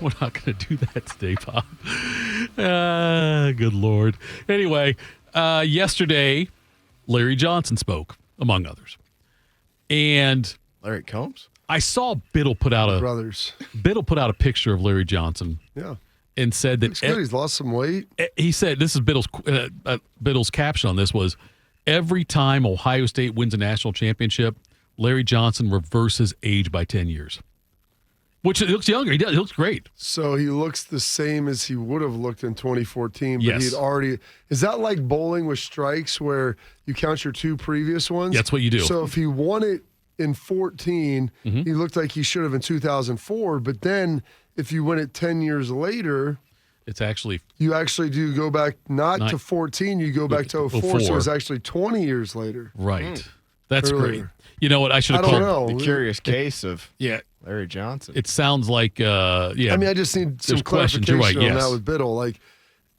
We're not going to do that today, Bob. Good Lord. Anyway, yesterday, Larry Johnson spoke, among others. And Larry Combs? I saw Biddle put out a picture of Larry Johnson. Yeah. And said that looks good. He's lost some weight. He said, this is Biddle's caption on this was, every time Ohio State wins a national championship, Larry Johnson reverses age by 10 years. Which he looks younger. He looks great. So he looks the same as he would have looked in 2014, but Yes. he'd already – is that like bowling with strikes where you count your 2 previous ones? That's what you do. So if he won it in 14, Mm-hmm. he looked like he should have in 2004, but then if you win it 10 years later – it's actually you actually do go back not to 14, you go back to 04, so it's actually 20 years later. right. That's Earlier. great. You know what? I should have I don't called. know. The curious case of Yeah. Larry Johnson. It sounds like I mean, I just need some There's questions. clarification You're right, on yes. that with Biddle. Like,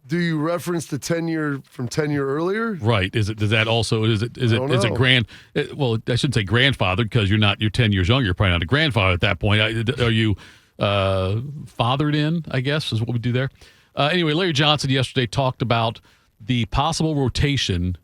do you reference the 10 year earlier? Right. Does that also is it don't know. grand? Well, I shouldn't say grandfather because you're 10 years younger. You're probably not a grandfather at that point. Are you fathered in? I guess is what we do there. Anyway, Larry Johnson yesterday talked about the possible rotation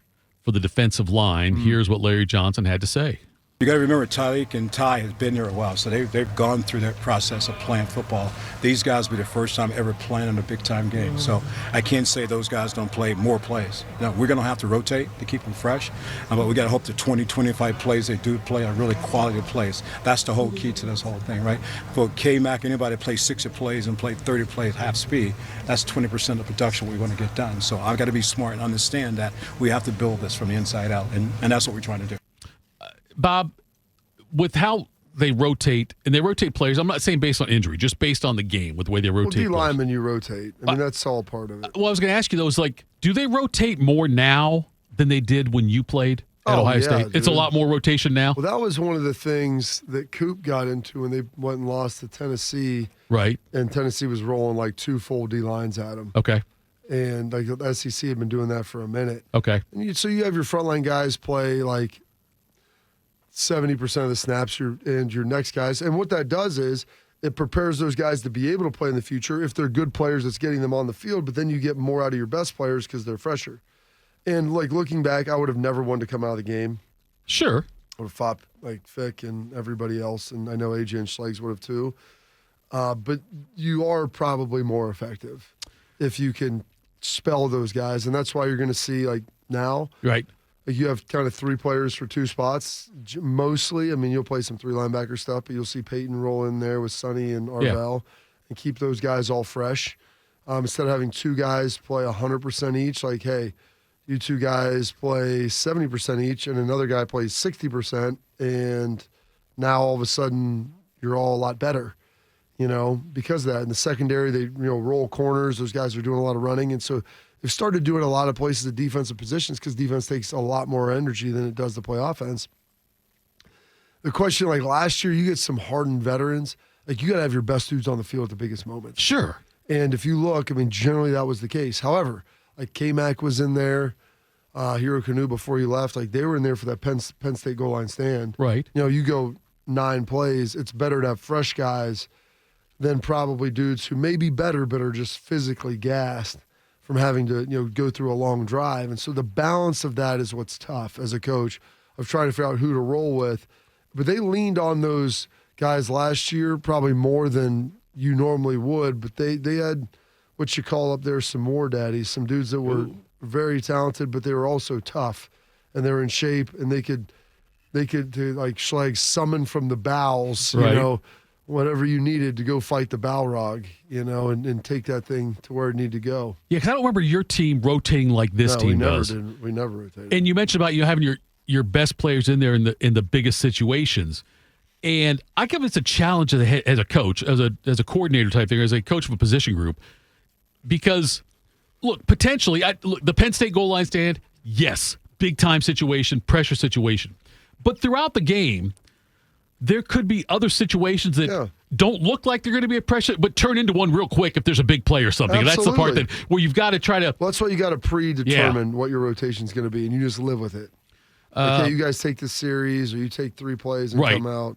for the defensive line. Here's what Larry Johnson had to say. You got to remember, Tyreek and Ty has been there a while, so they've gone through that process of playing football. These guys will be the first time ever playing in a big-time game, so I can't say those guys don't play more plays. Now, we're going to have to rotate to keep them fresh, but we got to hope the 20, 25 plays they do play are really quality plays. That's the whole key to this whole thing, right? For K-Mac, anybody that plays 60 plays and play 30 plays half speed, that's 20% of the production we want to get done. So I've got to be smart and understand that we have to build this from the inside out, and that's what we're trying to do. Bob, with how they rotate, and they rotate players, I'm not saying based on injury, just based on the game, with the way they rotate Well, players. D-lineman, you rotate. I mean, that's all part of it. Well, I was going to ask you, though, is like, do they rotate more now than they did when you played at Oh, Ohio yeah, State? It's a dude. lot more rotation now? Well, that was one of the things that Coop got into when they went and lost to Tennessee, Right. and Tennessee was rolling like 2 full D-lines at him. Okay. And like the SEC had been doing that for a minute. Okay. And so you have your frontline guys play like 70% of the snaps, and your next guys. And what that does is it prepares those guys to be able to play in the future. If they're good players, it's getting them on the field, but then you get more out of your best players because they're fresher. And like looking back, I would have never wanted to come out of the game. Sure. I would have fought like Fick and everybody else, and I know AJ and Schlegels would have too. But you are probably more effective if you can spell those guys, and that's why you're going to see like now. Right. Like you have kind of 3 players for 2 spots, mostly. I mean, you'll play some 3 linebacker stuff, but you'll see Peyton roll in there with Sonny and Arvell and keep those guys all fresh. Instead of having 2 guys play 100% each, like, hey, you 2 guys play 70% each and another guy plays 60%, and now all of a sudden you're all a lot better, because of that. In the secondary, they roll corners. Those guys are doing a lot of running, and so they've started doing a lot of places at defensive positions because defense takes a lot more energy than it does to play offense. The question, like last year, you get some hardened veterans. Like you got to have your best dudes on the field at the biggest moments. Sure. And if you look, I mean, generally that was the case. However, like K-Mac was in there, Hero Canoe before he left. Like they were in there for that Penn State goal line stand. Right. You go 9 plays, it's better to have fresh guys than probably dudes who may be better but are just physically gassed from having to go through a long drive. And so the balance of that is what's tough as a coach of trying to figure out who to roll with. But they leaned on those guys last year probably more than you normally would, but they had what you call up there some more daddies, some dudes that were very talented, but they were also tough and they were in shape, and they could like Schleg summon from the bowels, Right. Whatever you needed to go fight the Balrog, and take that thing to where it needed to go. Yeah, because I don't remember your team rotating like this No, team we never does. did. We never rotated. And you mentioned about having your best players in there in the biggest situations. And I give it's a challenge as a coach, as a coordinator type thing, as a coach of a position group, because look, potentially, the Penn State goal line stand, yes, big time situation, pressure situation, but throughout the game, there could be other situations that don't look like they're going to be a pressure, but turn into one real quick if there's a big play or something. And that's the part where you've got to try to. Well, that's why you got to predetermine what your rotation is going to be, and you just live with it. Okay, you guys take this series, or you take 3 plays and come out.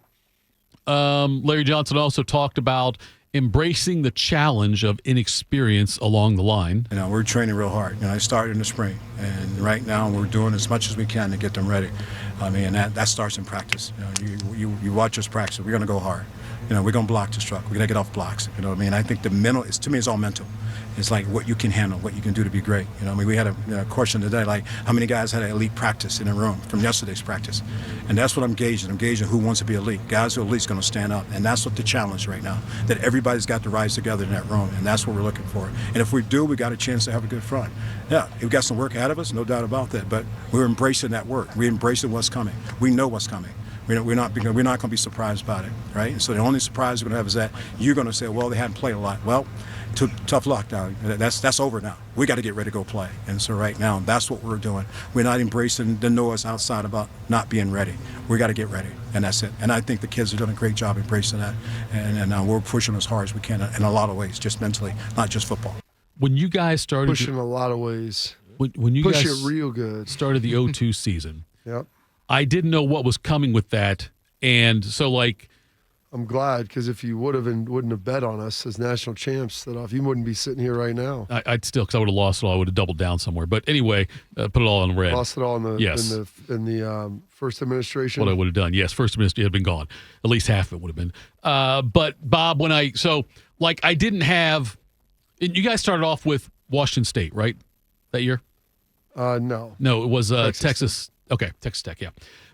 Larry Johnson also talked about embracing the challenge of inexperience along the line. We're training real hard. I started in the spring, and right now we're doing as much as we can to get them ready. And that starts in practice. You watch us practice. We're going to go hard. We're going to block the struck. We're going to get off blocks. I think the mental, to me, it's all mental. It's like what you can handle, what you can do to be great. We had a question today, like how many guys had an elite practice in a room from yesterday's practice. And that's what I'm gauging. I'm gauging who wants to be elite. Guys who are elite is going to stand up. And that's what the challenge right now, that everybody's got to rise together in that room. And that's what we're looking for. And if we do, we got a chance to have a good front. Yeah, we've got some work ahead of us, no doubt about that. But we're embracing that work. We're embracing what's coming. We know what's coming. We're not going to be surprised about it, right? And so the only surprise we're going to have is that you're going to say, well, they hadn't played a lot. Well, tough luck now. That's over now. We got to get ready to go play. And so right now, that's what we're doing. We're not embracing the noise outside about not being ready. We got to get ready, and that's it. And I think the kids have done a great job embracing that, and we're pushing as hard as we can in a lot of ways, just mentally, not just football. When you guys started pushing a lot of ways, when you push guys it real good, started the 02 season, yep. I didn't know what was coming with that, and so I'm glad, because if you would have and wouldn't have bet on us as national champs, that off, you wouldn't be sitting here right now. I'd still, because I would have lost it all. I would have doubled down somewhere. But anyway, put it all in red. Lost it all in the first administration. What I would have done, yes, first administration had been gone. At least half of it would have been. But Bob, I didn't have. And you guys started off with Washington State, right? That year? No, it was Texas. Okay, Texas Tech, yeah.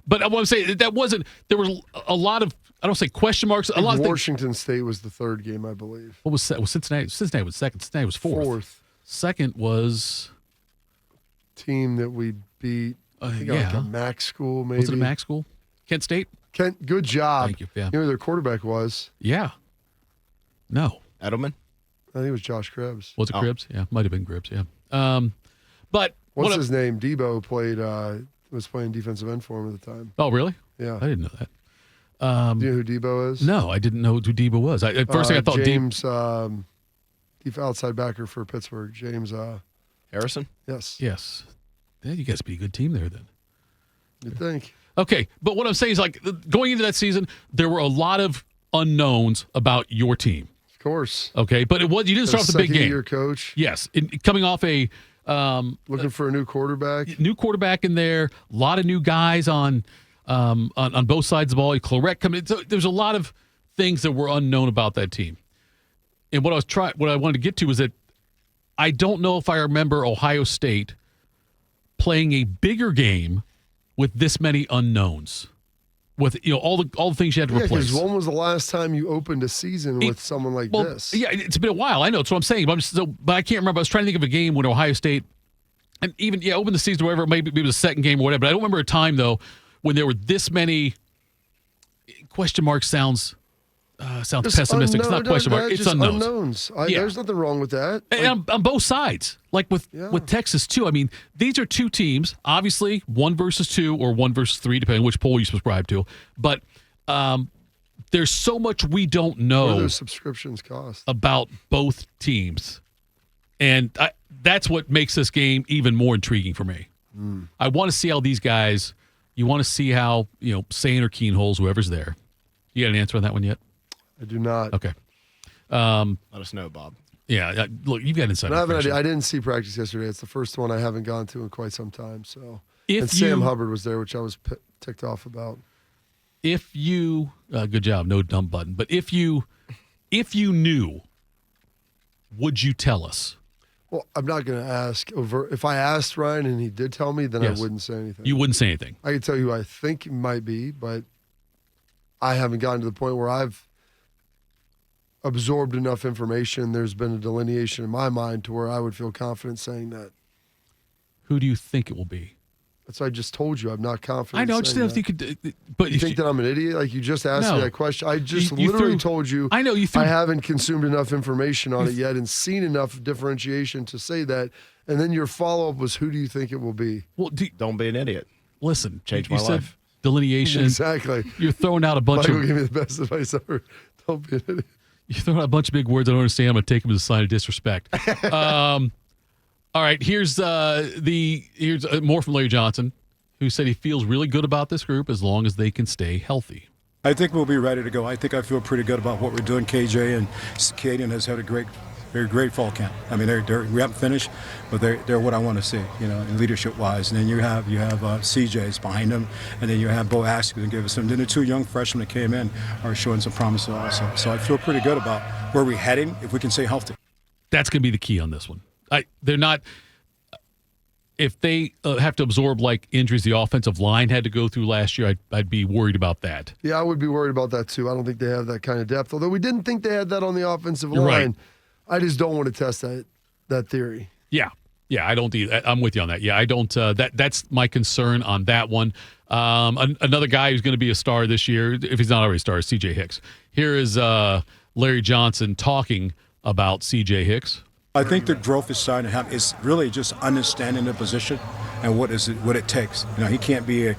But I want to say that wasn't. There was a lot of, I don't say question marks. A lot of Washington State was the third game, I believe. What was Cincinnati? Cincinnati was second. Cincinnati was fourth. Second was team that we beat. Like a MAC school, maybe. Was it a MAC school? Kent State. Kent, good job. Thank you. Yeah. You know who their quarterback was? Yeah. No. Edelman. I think it was Josh Krebs. Was it Krebs? Yeah, might have been Krebs. Yeah. But what's his name? Debo was playing defensive end for him at the time. Oh, really? Yeah. I didn't know that. Do you know who Debo is? No, I didn't know who Debo was. At first, I thought James, outside backer for Pittsburgh. James Harrison. Yes. Yes. Yeah, you guys be a good team there then. You'd think. Okay, but what I'm saying is, going into that season, there were a lot of unknowns about your team. Of course. Okay, but you didn't start off the big game. Your coach. Yes, coming off a looking for a new quarterback. New quarterback in there. A lot of new guys on both sides of the ball. Claret coming in. So there's a lot of things that were unknown about that team. And what I wanted to get to was that I don't know if I remember Ohio State playing a bigger game with this many unknowns. With all the things you had to replace. Because when was the last time you opened a season with someone like this? Yeah, it's been a while. I know. That's what I'm saying. But I can't remember. I was trying to think of a game when Ohio State, and even opened the season, or whatever. Maybe it was a second game or whatever. But I don't remember a time though when there were this many question marks. Sounds pessimistic. It's not question mark. It's unknowns. There's nothing wrong with that. And on both sides, like with Texas too. I mean, these are two teams, obviously 1 versus 2 or 1 versus 3, depending on which poll you subscribe to. But there's so much we don't know. What do those subscriptions cost? About both teams, and that's what makes this game even more intriguing for me. I want to see how these guys. You want to see how Sane or Keenholz, whoever's there. You got an answer on that one yet? I do not. Okay. Let us know, Bob. Yeah, look, you've got inside information. I didn't see practice yesterday. It's the first one I haven't gone to in quite some time. So, Sam Hubbard was there, which I was ticked off about. If you, good job, no dumb button. But if you knew, would you tell us? Well, I'm not going to ask over. If I asked Ryan and he did tell me, then I wouldn't say anything. You wouldn't say anything. I could tell you who I think it might be, but I haven't gotten to the point where I've absorbed enough information. There's been a delineation in my mind to where I would feel confident saying that. Who do you think it will be? That's what I just told you. I'm not confident. I know. I just didn't think you could. But you think that I'm an idiot? Like you just asked me that question. I just literally told you. I know you. I haven't consumed enough information on it yet and seen enough differentiation to say that. And then your follow up was, who do you think it will be? Well, don't be an idiot. Listen, change my life. Said delineation. Exactly. You're throwing out a bunch Michael gave me the best advice ever. Don't be an idiot. You throw out a bunch of big words I don't understand. I'm going to take them as a sign of disrespect. All right, here's more from Larry Johnson, who said he feels really good about this group as long as they can stay healthy. I think we'll be ready to go. I think I feel pretty good about what we're doing. KJ and Caden has had a very great fall camp. I mean, we haven't finished, but they're what I want to see, in leadership-wise. And then you have CJ's behind them, and then you have Bo Ask who can give us some. Then the two young freshmen that came in are showing some promise also. So I feel pretty good about where we're heading if we can stay healthy. That's going to be the key on this one. They're not. If they have to absorb like injuries the offensive line had to go through last year, I'd be worried about that. Yeah, I would be worried about that too. I don't think they have that kind of depth. Although we didn't think they had that on the offensive line. Right. I just don't want to test that theory. Yeah, I don't. I'm with you on that. Yeah, I don't. That's my concern on that one. Another guy who's going to be a star this year, if he's not already a star, is C.J. Hicks. Here is Larry Johnson talking about C.J. Hicks. I think the growth is starting to happen. It's really just understanding the position and what it takes. He can't be a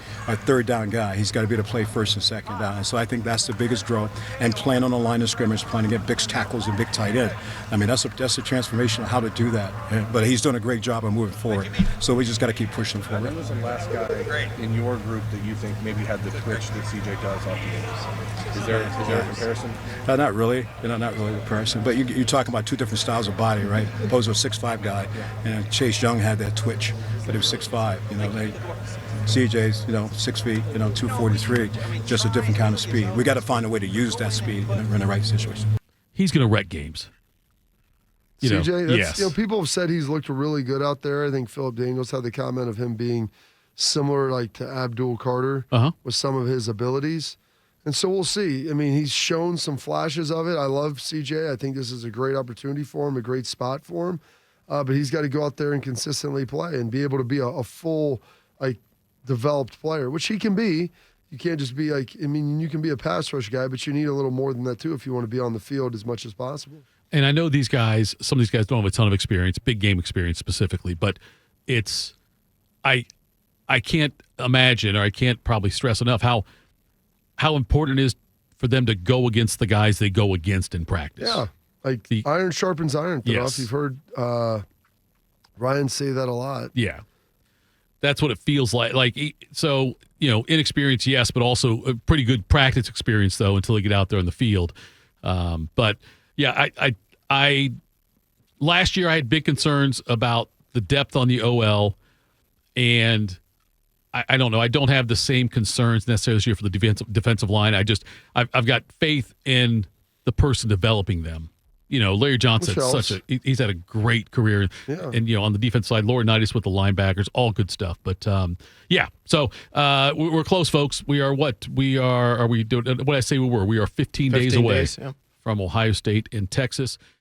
third down guy. He's got to be able to play first and second down. And so I think that's the biggest growth. And playing on the line of scrimmage, playing to get big tackles and big tight end. I mean, that's a transformation of how to do that. But he's doing a great job of moving forward. So we just got to keep pushing forward. When was the last guy in your group that you think maybe had the twitch that CJ does off the edge? Is there a comparison? Not really. Not really a comparison. But you're talking about two different styles of body, right? Opposed to a 6'5" guy. And Chase Young had that twitch, but he was 6'5". CJ's 6 feet, 243, just a different kind of speed. We got to find a way to use that speed in the right situation. He's going to wreck games. CJ, yes. People have said he's looked really good out there. I think Philip Daniels had the comment of him being similar like to Abdul Carter with some of his abilities. And so we'll see. I mean, he's shown some flashes of it. I love CJ. I think this is a great opportunity for him, a great spot for him. But he's got to go out there and consistently play and be able to be a full, developed player, which he can be. You can't just be you can be a pass rush guy, but you need a little more than that too if you want to be on the field as much as possible. And I know some of these guys don't have a ton of experience, big game experience specifically, but I can't imagine, or I can't probably stress enough how important it is for them to go against the guys they go against in practice. Yeah. Iron sharpens iron. Yes. You've heard Ryan say that a lot. Yeah. That's what it feels like. So, inexperience, yes, but also a pretty good practice experience, though, until they get out there in the field. But, yeah, I last year I had big concerns about the depth on the OL, and I don't know. I don't have the same concerns necessarily this year for the defensive line. I've got faith in the person developing them. Larry Johnson, he's had a great career. Yeah. And, on the defense side, Laurinaitis with the linebackers, all good stuff. But, so we're close, folks. We are what? Are we doing what I say we were? We are 15 days away from Ohio State and Texas.